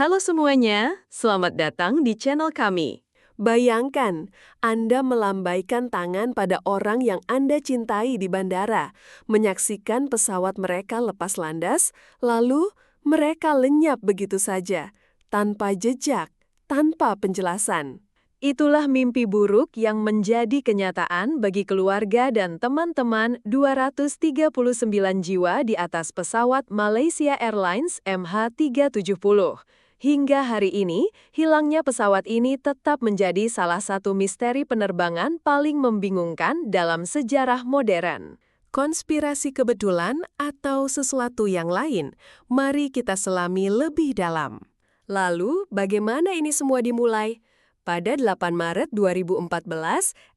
Halo semuanya, selamat datang di channel kami. Bayangkan, Anda melambaikan tangan pada orang yang Anda cintai di bandara, menyaksikan pesawat mereka lepas landas, lalu mereka lenyap begitu saja, tanpa jejak, tanpa penjelasan. Itulah mimpi buruk yang menjadi kenyataan bagi keluarga dan teman-teman 239 jiwa di atas pesawat Malaysia Airlines MH370. Hingga hari ini, hilangnya pesawat ini tetap menjadi salah satu misteri penerbangan paling membingungkan dalam sejarah modern. Konspirasi kebetulan atau sesuatu yang lain? Mari kita selami lebih dalam. Lalu, bagaimana ini semua dimulai? Pada 8 Maret 2014,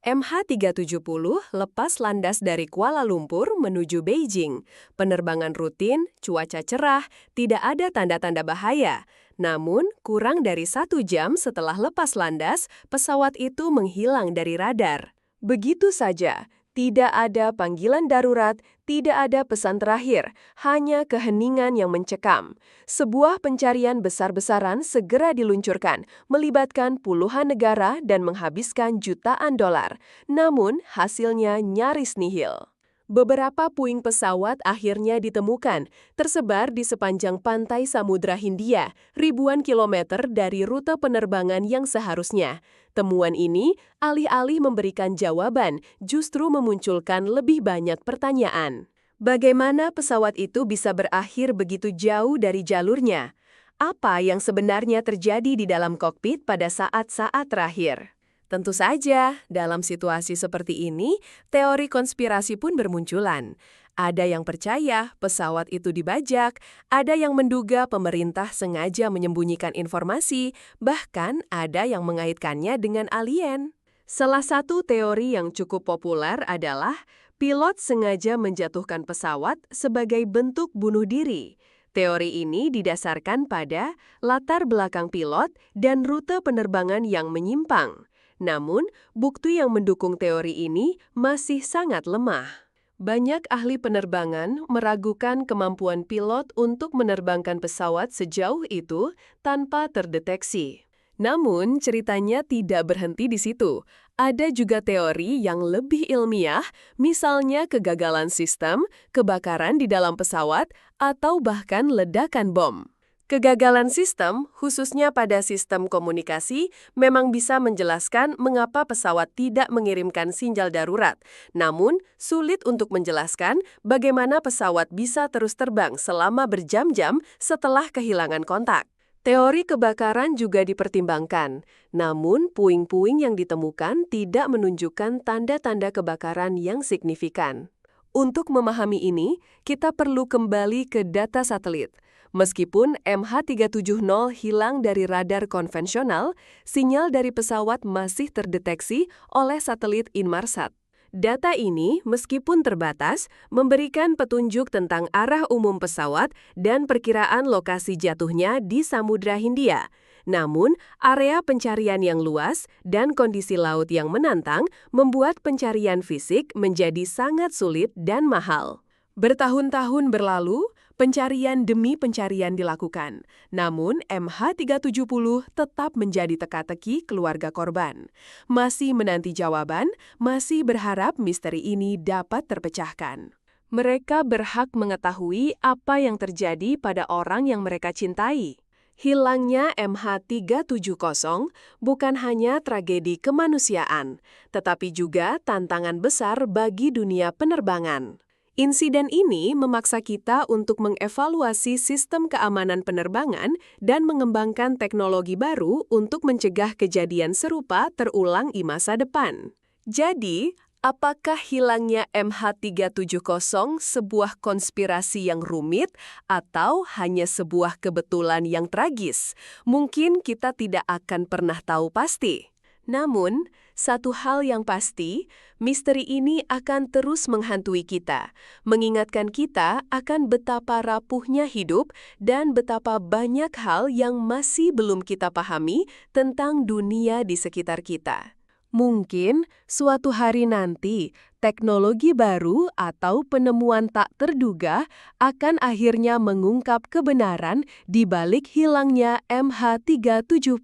MH370 lepas landas dari Kuala Lumpur menuju Beijing. Penerbangan rutin, cuaca cerah, tidak ada tanda-tanda bahaya. Namun, kurang dari 1 jam setelah lepas landas, pesawat itu menghilang dari radar. Begitu saja. Tidak ada panggilan darurat, tidak ada pesan terakhir, hanya keheningan yang mencekam. Sebuah pencarian besar-besaran segera diluncurkan, melibatkan puluhan negara dan menghabiskan jutaan dolar. Namun, hasilnya nyaris nihil. Beberapa puing pesawat akhirnya ditemukan, tersebar di sepanjang pantai Samudra Hindia, ribuan kilometer dari rute penerbangan yang seharusnya. Temuan ini, alih-alih memberikan jawaban, justru memunculkan lebih banyak pertanyaan. Bagaimana pesawat itu bisa berakhir begitu jauh dari jalurnya? Apa yang sebenarnya terjadi di dalam kokpit pada saat-saat terakhir? Tentu saja, dalam situasi seperti ini, teori konspirasi pun bermunculan. Ada yang percaya pesawat itu dibajak, ada yang menduga pemerintah sengaja menyembunyikan informasi, bahkan ada yang mengaitkannya dengan alien. Salah satu teori yang cukup populer adalah pilot sengaja menjatuhkan pesawat sebagai bentuk bunuh diri. Teori ini didasarkan pada latar belakang pilot dan rute penerbangan yang menyimpang. Namun, bukti yang mendukung teori ini masih sangat lemah. Banyak ahli penerbangan meragukan kemampuan pilot untuk menerbangkan pesawat sejauh itu tanpa terdeteksi. Namun, ceritanya tidak berhenti di situ. Ada juga teori yang lebih ilmiah, misalnya kegagalan sistem, kebakaran di dalam pesawat, atau bahkan ledakan bom. Kegagalan sistem, khususnya pada sistem komunikasi, memang bisa menjelaskan mengapa pesawat tidak mengirimkan sinyal darurat. Namun, sulit untuk menjelaskan bagaimana pesawat bisa terus terbang selama berjam-jam setelah kehilangan kontak. Teori kebakaran juga dipertimbangkan, namun puing-puing yang ditemukan tidak menunjukkan tanda-tanda kebakaran yang signifikan. Untuk memahami ini, kita perlu kembali ke data satelit. Meskipun MH370 hilang dari radar konvensional, sinyal dari pesawat masih terdeteksi oleh satelit Inmarsat. Data ini, meskipun terbatas, memberikan petunjuk tentang arah umum pesawat dan perkiraan lokasi jatuhnya di Samudra Hindia. Namun, area pencarian yang luas dan kondisi laut yang menantang membuat pencarian fisik menjadi sangat sulit dan mahal. Bertahun-tahun berlalu, pencarian demi pencarian dilakukan. Namun, MH370 tetap menjadi teka-teki keluarga korban. Masih menanti jawaban, masih berharap misteri ini dapat terpecahkan. Mereka berhak mengetahui apa yang terjadi pada orang yang mereka cintai. Hilangnya MH370 bukan hanya tragedi kemanusiaan, tetapi juga tantangan besar bagi dunia penerbangan. Insiden ini memaksa kita untuk mengevaluasi sistem keamanan penerbangan dan mengembangkan teknologi baru untuk mencegah kejadian serupa terulang di masa depan. Jadi, apakah hilangnya MH370 sebuah konspirasi yang rumit atau hanya sebuah kebetulan yang tragis? Mungkin kita tidak akan pernah tahu pasti. Namun, satu hal yang pasti, misteri ini akan terus menghantui kita, mengingatkan kita akan betapa rapuhnya hidup dan betapa banyak hal yang masih belum kita pahami tentang dunia di sekitar kita. Mungkin suatu hari nanti, teknologi baru atau penemuan tak terduga akan akhirnya mengungkap kebenaran di balik hilangnya MH370.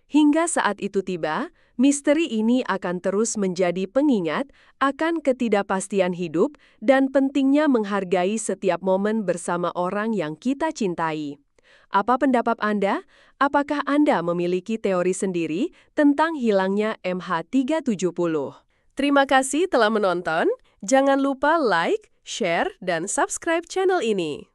Hingga saat itu tiba, misteri ini akan terus menjadi pengingat akan ketidakpastian hidup dan pentingnya menghargai setiap momen bersama orang yang kita cintai. Apa pendapat Anda? Apakah Anda memiliki teori sendiri tentang hilangnya MH370? Terima kasih telah menonton. Jangan lupa like, share, dan subscribe channel ini.